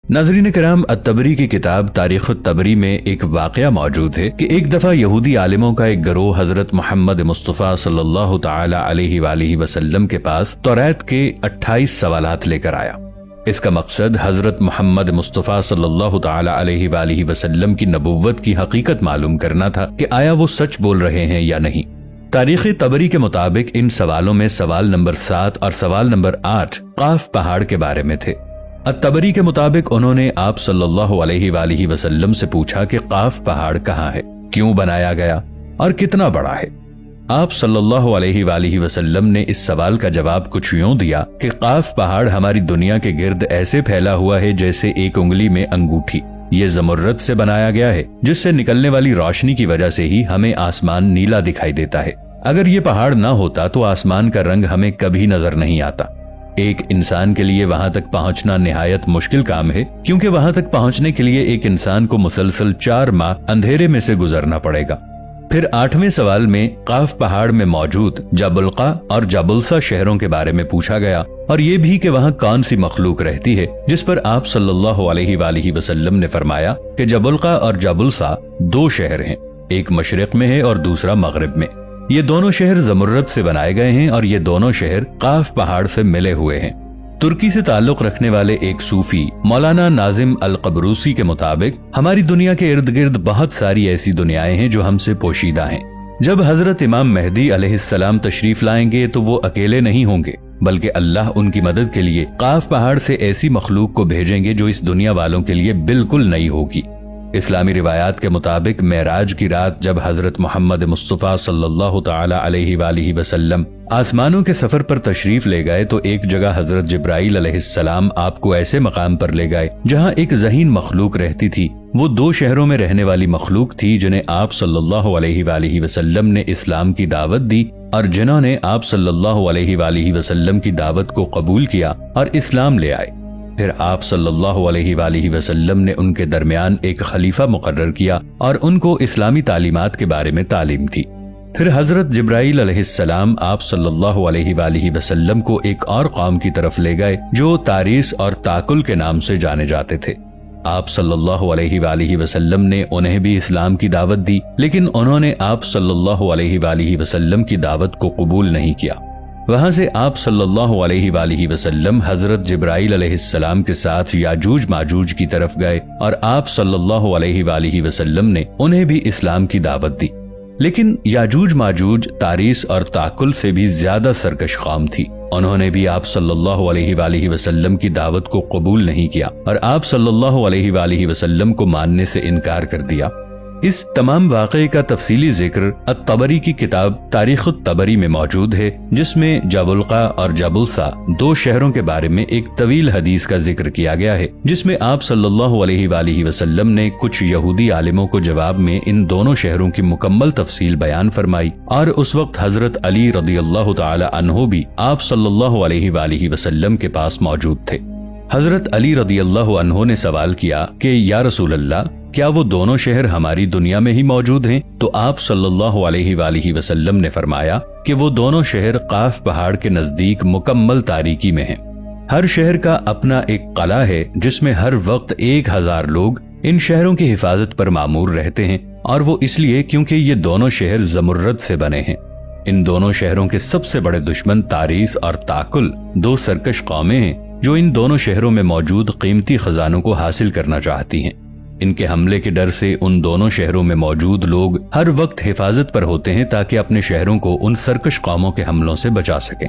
ناظرین کرام، الطبری کی کتاب تاریخ الطبری میں ایک واقعہ موجود ہے کہ ایک دفعہ یہودی عالموں کا ایک گروہ حضرت محمد مصطفیٰ صلی اللہ تعالی علیہ وآلہ وسلم کے پاس توریت کے 28 سوالات لے کر آیا۔ اس کا مقصد حضرت محمد مصطفیٰ صلی اللہ تعالی علیہ وآلہ وسلم کی نبوت کی حقیقت معلوم کرنا تھا کہ آیا وہ سچ بول رہے ہیں یا نہیں۔ تاریخ طبری کے مطابق ان سوالوں میں سوال نمبر 7 اور سوال نمبر 8 قاف پہاڑ کے بارے میں تھے۔ الطبری کے مطابق انہوں نے آپ صلی اللہ علیہ وآلہ وسلم سے پوچھا کہ قاف پہاڑ کہاں ہے، کیوں بنایا گیا اور کتنا بڑا ہے۔ آپ صلی اللہ علیہ وآلہ وسلم نے اس سوال کا جواب کچھ یوں دیا کہ قاف پہاڑ ہماری دنیا کے گرد ایسے پھیلا ہوا ہے جیسے ایک انگلی میں انگوٹھی۔ یہ زمرد سے بنایا گیا ہے، جس سے نکلنے والی روشنی کی وجہ سے ہی ہمیں آسمان نیلا دکھائی دیتا ہے۔ اگر یہ پہاڑ نہ ہوتا تو آسمان کا رنگ ہمیں کبھی نظر نہیں آتا۔ ایک انسان کے لیے وہاں تک پہنچنا نہایت مشکل کام ہے، کیونکہ وہاں تک پہنچنے کے لیے ایک انسان کو مسلسل 4 ماہ اندھیرے میں سے گزرنا پڑے گا۔ پھر 8ویں سوال میں قاف پہاڑ میں موجود جابلقا اور جابلسا شہروں کے بارے میں پوچھا گیا، اور یہ بھی کہ وہاں کون سی مخلوق رہتی ہے، جس پر آپ صلی اللہ علیہ وآلہ وسلم نے فرمایا کہ جابلقا اور جابلسا 2 شہر ہیں، ایک مشرق میں ہے اور دوسرا مغرب میں۔ یہ دونوں شہر زمرد سے بنائے گئے ہیں اور یہ دونوں شہر قاف پہاڑ سے ملے ہوئے ہیں۔ ترکی سے تعلق رکھنے والے ایک صوفی مولانا ناظم القبروسی کے مطابق ہماری دنیا کے ارد گرد بہت ساری ایسی دنیایں ہیں جو ہم سے پوشیدہ ہیں۔ جب حضرت امام مہدی علیہ السلام تشریف لائیں گے تو وہ اکیلے نہیں ہوں گے، بلکہ اللہ ان کی مدد کے لیے قاف پہاڑ سے ایسی مخلوق کو بھیجیں گے جو اس دنیا والوں کے لیے بالکل نئی ہوگی۔ اسلامی روایات کے مطابق معراج کی رات جب حضرت محمد مصطفیٰ صلی اللہ تعالی علیہ وآلہ وسلم آسمانوں کے سفر پر تشریف لے گئے تو ایک جگہ حضرت جبرائیل علیہ السلام آپ کو ایسے مقام پر لے گئے جہاں ایک ذہین مخلوق رہتی تھی۔ وہ 2 شہروں میں رہنے والی مخلوق تھی جنہیں آپ صلی اللہ علیہ وآلہ وسلم نے اسلام کی دعوت دی اور جنہوں نے آپ صلی اللہ علیہ وآلہ وسلم کی دعوت کو قبول کیا اور اسلام لے آئے۔ پھر آپ صلی اللہ علیہ وآلہ وسلم نے ان کے درمیان ایک خلیفہ مقرر کیا اور ان کو اسلامی تعلیمات کے بارے میں تعلیم دی۔ پھر حضرت جبرائیل علیہ السلام آپ صلی اللہ علیہ وآلہ وسلم کو ایک اور قوم کی طرف لے گئے جو تاریس اور تاکل کے نام سے جانے جاتے تھے۔ آپ صلی اللہ علیہ وآلہ وسلم نے انہیں بھی اسلام کی دعوت دی، لیکن انہوں نے آپ صلی اللہ علیہ وآلہ وسلم کی دعوت کو قبول نہیں کیا۔ وہاں سے آپ صلی اللہ علیہ وآلہ وسلم حضرت جبرائیل علیہ السلام کے ساتھ یاجوج ماجوج کی طرف گئے اور آپ صلی اللہ علیہ وآلہ وسلم نے انہیں بھی اسلام کی دعوت دی، لیکن یاجوج ماجوج تاریس اور تاکل سے بھی زیادہ سرکش قوم تھی۔ انہوں نے بھی آپ صلی اللہ علیہ وآلہ وسلم کی دعوت کو قبول نہیں کیا اور آپ صلی اللہ علیہ وآلہ وسلم کو ماننے سے انکار کر دیا۔ اس تمام واقعے کا تفصیلی ذکر الطبری کی کتاب تاریخ الطبری میں موجود ہے، جس میں جابلقا اور جابلسا 2 شہروں کے بارے میں ایک طویل حدیث کا ذکر کیا گیا ہے، جس میں آپ صلی اللہ علیہ وآلہ وسلم نے کچھ یہودی عالموں کو جواب میں ان دونوں شہروں کی مکمل تفصیل بیان فرمائی، اور اس وقت حضرت علی رضی اللہ تعالی عنہ بھی آپ صلی اللہ علیہ وآلہ وسلم کے پاس موجود تھے۔ حضرت علی رضی اللہ عنہ نے سوال کیا کہ یا رسول اللہ، کیا وہ دونوں شہر ہماری دنیا میں ہی موجود ہیں؟ تو آپ صلی اللہ علیہ وآلہ وسلم نے فرمایا کہ وہ دونوں شہر قاف پہاڑ کے نزدیک مکمل تاریکی میں ہیں۔ ہر شہر کا اپنا ایک قلعہ ہے جس میں ہر وقت 1000 لوگ ان شہروں کی حفاظت پر مامور رہتے ہیں، اور وہ اس لیے کیونکہ یہ دونوں شہر زمرد سے بنے ہیں۔ ان دونوں شہروں کے سب سے بڑے دشمن تاریس اور تاکل 2 سرکش قومیں ہیں جو ان دونوں شہروں میں موجود قیمتی خزانوں کو حاصل کرنا چاہتی ہیں۔ ان کے حملے کے ڈر سے ان دونوں شہروں میں موجود لوگ ہر وقت حفاظت پر ہوتے ہیں تاکہ اپنے شہروں کو ان سرکش قوموں کے حملوں سے بچا سکیں۔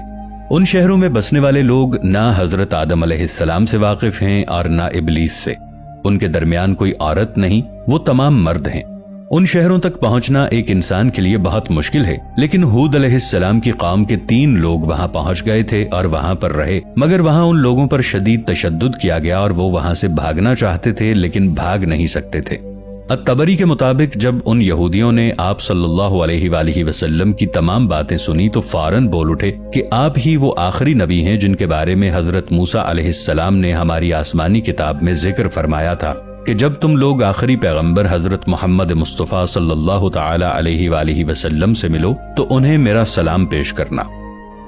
ان شہروں میں بسنے والے لوگ نہ حضرت آدم علیہ السلام سے واقف ہیں اور نہ ابلیس سے۔ ان کے درمیان کوئی عورت نہیں، وہ تمام مرد ہیں۔ ان شہروں تک پہنچنا ایک انسان کے لیے بہت مشکل ہے، لیکن ہود علیہ السلام کی قوم کے 3 لوگ وہاں پہنچ گئے تھے اور وہاں پر رہے، مگر وہاں ان لوگوں پر شدید تشدد کیا گیا اور وہ وہاں سے بھاگنا چاہتے تھے لیکن بھاگ نہیں سکتے تھے۔ الطبری کے مطابق جب ان یہودیوں نے آپ صلی اللہ علیہ وآلہ وسلم کی تمام باتیں سنی تو فوراً بول اٹھے کہ آپ ہی وہ آخری نبی ہیں جن کے بارے میں حضرت موسیٰ علیہ السلام نے ہماری آسمانی کتاب میں ذکر فرمایا تھا کہ جب تم لوگ آخری پیغمبر حضرت محمد مصطفیٰ صلی اللہ تعالی علیہ وآلہ وسلم سے ملو تو انہیں میرا سلام پیش کرنا۔